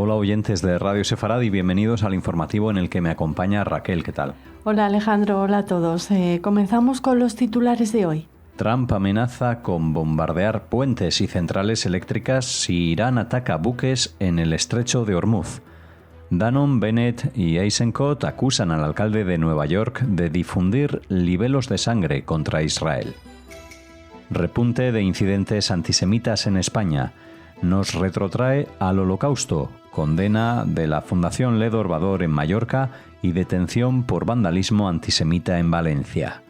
Hola oyentes de Radio Sefarad y bienvenidos al informativo en el que me acompaña Raquel. ¿Qué tal? Hola Alejandro, hola a todos. Comenzamos con los titulares de hoy. Trump amenaza con bombardear puentes y centrales eléctricas si Irán ataca buques en el estrecho de Hormuz. Danone, Bennett y Eisenkot acusan al alcalde de Nueva York de difundir libelos de sangre contra Israel. Repunte de incidentes antisemitas en España. Nos retrotrae al Holocausto. Condena de la Fundación Ledo Orbador en Mallorca y detención por vandalismo antisemita en Valencia.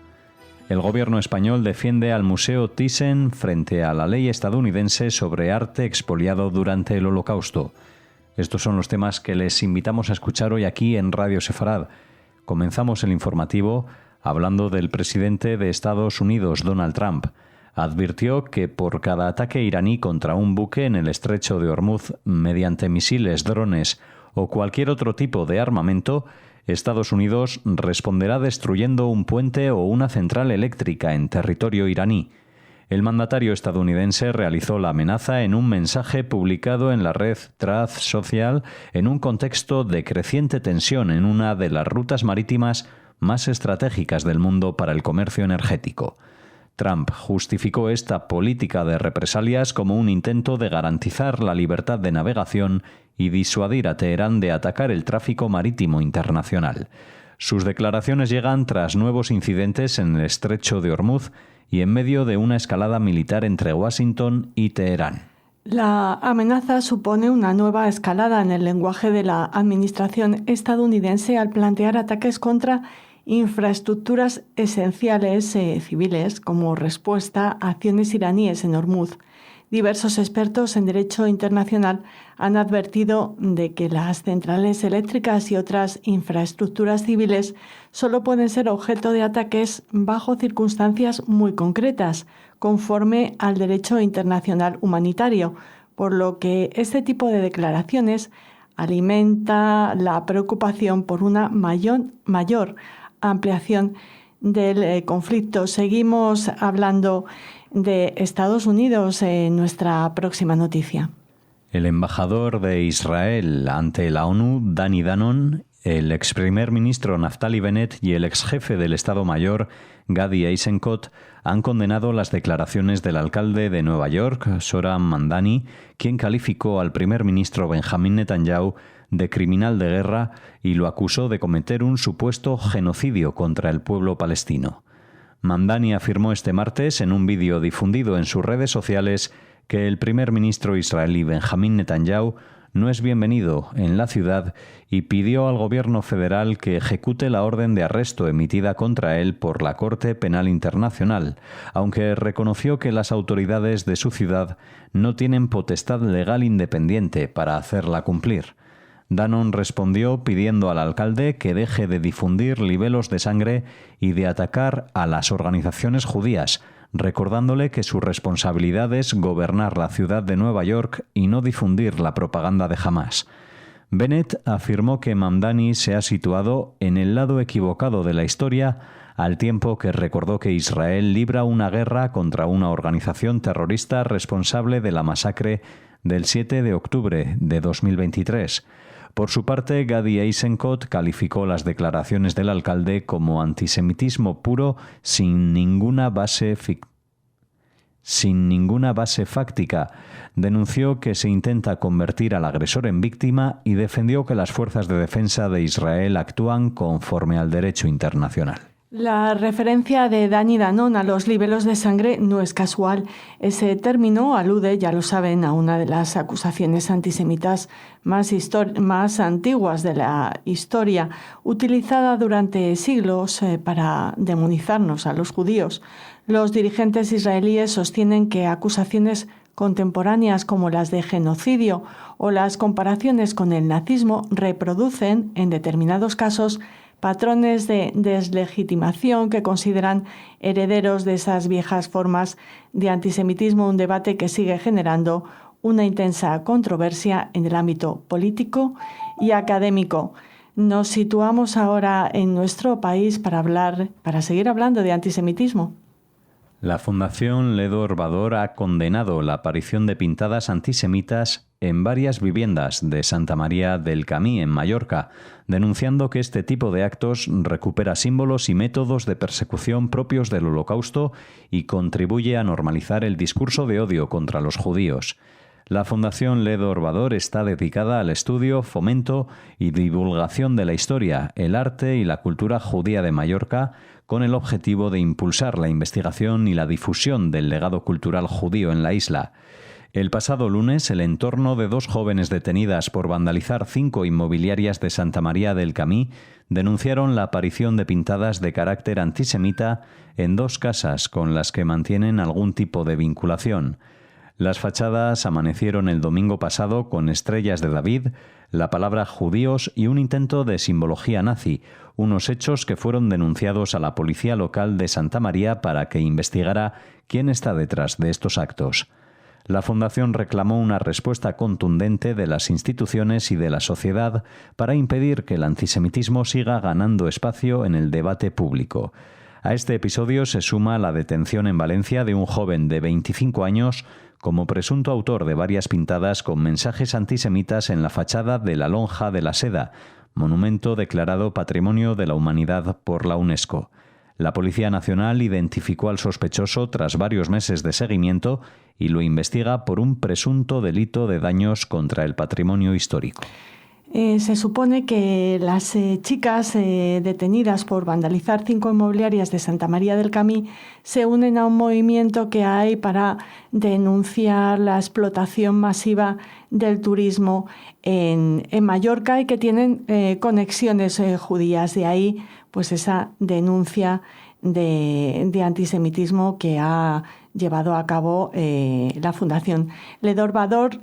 El gobierno español defiende al Museo Thyssen frente a la ley estadounidense sobre arte expoliado durante el Holocausto. Estos son los temas que les invitamos a escuchar hoy aquí en Radio Sefarad. Comenzamos el informativo hablando del presidente de Estados Unidos, Donald Trump. Advirtió que por cada ataque iraní contra un buque en el estrecho de Hormuz mediante misiles, drones o cualquier otro tipo de armamento, Estados Unidos responderá destruyendo un puente o una central eléctrica en territorio iraní. El mandatario estadounidense realizó la amenaza en un mensaje publicado en la red Truth Social en un contexto de creciente tensión en una de las rutas marítimas más estratégicas del mundo para el comercio energético. Trump justificó esta política de represalias como un intento de garantizar la libertad de navegación y disuadir a Teherán de atacar el tráfico marítimo internacional. Sus declaraciones llegan tras nuevos incidentes en el estrecho de Hormuz y en medio de una escalada militar entre Washington y Teherán. La amenaza supone una nueva escalada en el lenguaje de la administración estadounidense al plantear ataques contra infraestructuras esenciales civiles como respuesta a acciones iraníes en Hormuz. Diversos expertos en derecho internacional han advertido de que las centrales eléctricas y otras infraestructuras civiles solo pueden ser objeto de ataques bajo circunstancias muy concretas, conforme al derecho internacional humanitario, por lo que este tipo de declaraciones alimenta la preocupación por una mayor ampliación del conflicto. Seguimos hablando de Estados Unidos en nuestra próxima noticia. El embajador de Israel ante la ONU, Dani Danon, el ex primer ministro Naftali Bennett y el ex jefe del Estado Mayor, Gadi Eisenkot, han condenado las declaraciones del alcalde de Nueva York, Zohran Mamdani, quien calificó al primer ministro Benjamin Netanyahu de criminal de guerra y lo acusó de cometer un supuesto genocidio contra el pueblo palestino. Mamdani afirmó este martes en un vídeo difundido en sus redes sociales que el primer ministro israelí Benjamin Netanyahu no es bienvenido en la ciudad y pidió al gobierno federal que ejecute la orden de arresto emitida contra él por la Corte Penal Internacional, aunque reconoció que las autoridades de su ciudad no tienen potestad legal independiente para hacerla cumplir. Danon respondió pidiendo al alcalde que deje de difundir libelos de sangre y de atacar a las organizaciones judías, recordándole que su responsabilidad es gobernar la ciudad de Nueva York y no difundir la propaganda de Hamás. Bennett afirmó que Mamdani se ha situado en el lado equivocado de la historia, al tiempo que recordó que Israel libra una guerra contra una organización terrorista responsable de la masacre del 7 de octubre de 2023. Por su parte, Gadi Eisenkot calificó las declaraciones del alcalde como antisemitismo puro sin ninguna base fáctica. Denunció que se intenta convertir al agresor en víctima y defendió que las fuerzas de defensa de Israel actúan conforme al derecho internacional. La referencia de Dani Danon a los libelos de sangre no es casual. Ese término alude, ya lo saben, a una de las acusaciones antisemitas más antiguas de la historia, utilizada durante siglos para demonizarnos a los judíos. Los dirigentes israelíes sostienen que acusaciones contemporáneas como las de genocidio o las comparaciones con el nazismo reproducen, en determinados casos, patrones de deslegitimación que consideran herederos de esas viejas formas de antisemitismo, un debate que sigue generando una intensa controversia en el ámbito político y académico. Nos situamos ahora en nuestro país para seguir hablando de antisemitismo. La Fundación Ledo Orbador ha condenado la aparición de pintadas antisemitas en varias viviendas de Santa María del Camí, en Mallorca, denunciando que este tipo de actos recupera símbolos y métodos de persecución propios del Holocausto y contribuye a normalizar el discurso de odio contra los judíos. La Fundación Ledor Vador está dedicada al estudio, fomento y divulgación de la historia, el arte y la cultura judía de Mallorca, con el objetivo de impulsar la investigación y la difusión del legado cultural judío en la isla. El pasado lunes, el entorno de 2 jóvenes detenidas por vandalizar 5 inmobiliarias de Santa María del Camí denunciaron la aparición de pintadas de carácter antisemita en 2 casas con las que mantienen algún tipo de vinculación. Las fachadas amanecieron el domingo pasado con estrellas de David, la palabra judíos y un intento de simbología nazi, unos hechos que fueron denunciados a la policía local de Santa María para que investigara quién está detrás de estos actos. La Fundación reclamó una respuesta contundente de las instituciones y de la sociedad para impedir que el antisemitismo siga ganando espacio en el debate público. A este episodio se suma la detención en Valencia de un joven de 25 años como presunto autor de varias pintadas con mensajes antisemitas en la fachada de la Lonja de la Seda, monumento declarado Patrimonio de la Humanidad por la UNESCO. La Policía Nacional identificó al sospechoso tras varios meses de seguimiento y lo investiga por un presunto delito de daños contra el patrimonio histórico. Se supone que las chicas detenidas por vandalizar 5 inmobiliarias de Santa María del Camí se unen a un movimiento que hay para denunciar la explotación masiva del turismo en Mallorca y que tienen conexiones judías. De ahí pues esa denuncia de antisemitismo que ha llevado a cabo la Fundación Ledor Vador,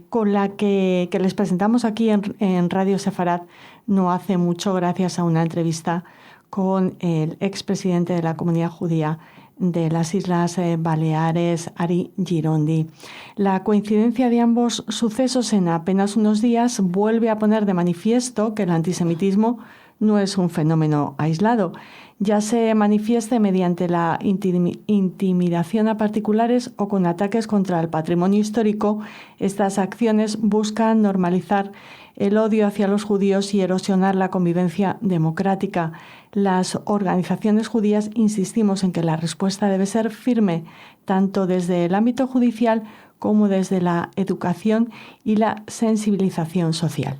con la que les presentamos aquí en Radio Sefarad no hace mucho, gracias a una entrevista con el expresidente de la comunidad judía de las Islas Baleares, Ari Girondi. La coincidencia de ambos sucesos en apenas unos días vuelve a poner de manifiesto que el antisemitismo no es un fenómeno aislado, ya se manifieste mediante la intimidación a particulares o con ataques contra el patrimonio histórico. Estas acciones buscan normalizar el odio hacia los judíos y erosionar la convivencia democrática. Las organizaciones judías insistimos en que la respuesta debe ser firme, tanto desde el ámbito judicial como desde la educación y la sensibilización social.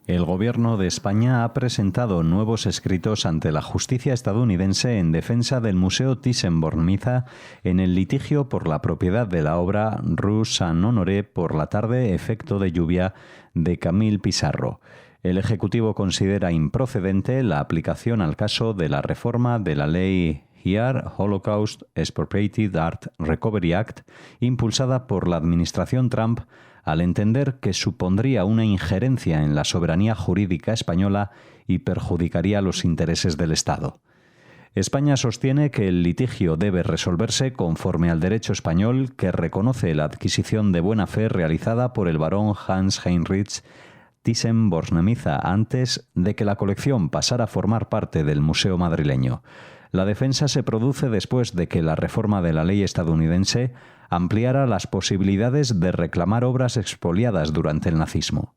El Gobierno de España ha presentado nuevos escritos ante la justicia estadounidense en defensa del Museo Thyssen-Bornemisza en el litigio por la propiedad de la obra Rue Saint-Honoré por la tarde, efecto de lluvia, de Camille Pissarro. El Ejecutivo considera improcedente la aplicación al caso de la reforma de la ley Here Holocaust Expropriated Art Recovery Act, impulsada por la administración Trump, al entender que supondría una injerencia en la soberanía jurídica española y perjudicaría los intereses del Estado. España sostiene que el litigio debe resolverse conforme al derecho español, que reconoce la adquisición de buena fe realizada por el barón Hans Heinrich Thyssen-Bornemisza antes de que la colección pasara a formar parte del Museo madrileño. La defensa se produce después de que la reforma de la ley estadounidense ampliara las posibilidades de reclamar obras expoliadas durante el nazismo.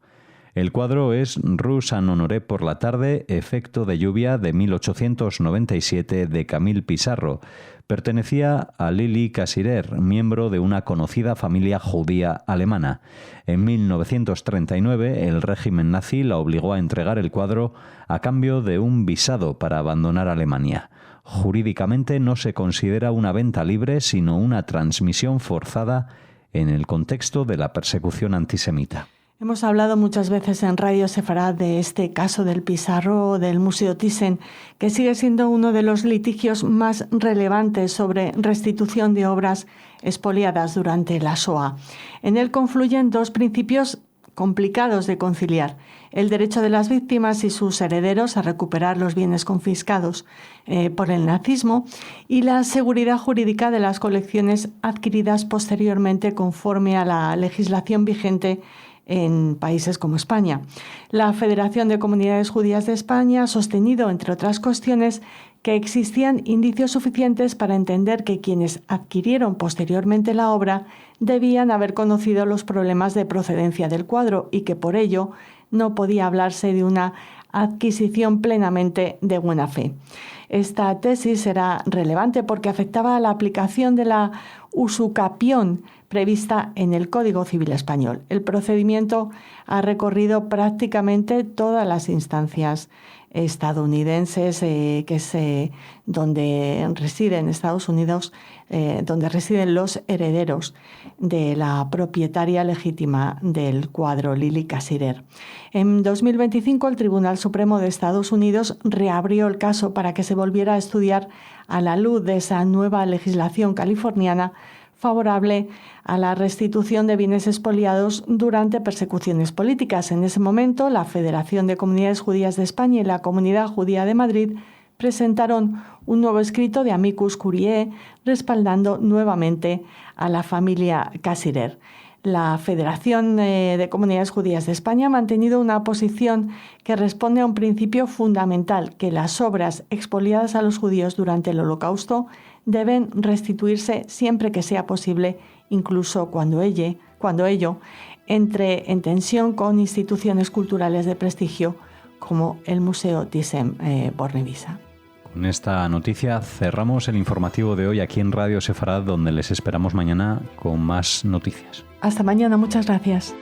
El cuadro es Rue Saint-Honoré por la tarde, efecto de lluvia, de 1897, de Camille Pissarro. Pertenecía a Lili Casirer, miembro de una conocida familia judía alemana. En 1939, el régimen nazi la obligó a entregar el cuadro a cambio de un visado para abandonar Alemania. Jurídicamente no se considera una venta libre, sino una transmisión forzada en el contexto de la persecución antisemita. Hemos hablado muchas veces en Radio Sefarad de este caso del Pissarro del Museo Thyssen, que sigue siendo uno de los litigios más relevantes sobre restitución de obras expoliadas durante la Shoah. En él confluyen 2 principios complicados de conciliar: el derecho de las víctimas y sus herederos a recuperar los bienes confiscados por el nazismo y la seguridad jurídica de las colecciones adquiridas posteriormente conforme a la legislación vigente en países como España. La Federación de Comunidades Judías de España ha sostenido, entre otras cuestiones, que existían indicios suficientes para entender que quienes adquirieron posteriormente la obra debían haber conocido los problemas de procedencia del cuadro y que por ello no podía hablarse de una adquisición plenamente de buena fe. Esta tesis era relevante porque afectaba a la aplicación de la usucapión prevista en el Código Civil Español. El procedimiento ha recorrido prácticamente todas las instancias estadounidenses donde residen Estados Unidos, donde residen los herederos de la propietaria legítima del cuadro, Lili Casirer. En 2025, el Tribunal Supremo de Estados Unidos reabrió el caso para que se volviera a estudiar a la luz de esa nueva legislación californiana favorable a la restitución de bienes expoliados durante persecuciones políticas. En ese momento, la Federación de Comunidades Judías de España y la Comunidad Judía de Madrid presentaron un nuevo escrito de amicus curiae respaldando nuevamente a la familia Casirer. La Federación de Comunidades Judías de España ha mantenido una posición que responde a un principio fundamental, que las obras expoliadas a los judíos durante el Holocausto deben restituirse siempre que sea posible, incluso cuando ello entre en tensión con instituciones culturales de prestigio como el Museo Thyssen-Bornemisza. Con esta noticia cerramos el informativo de hoy aquí en Radio Sefarad, donde les esperamos mañana con más noticias. Hasta mañana, muchas gracias.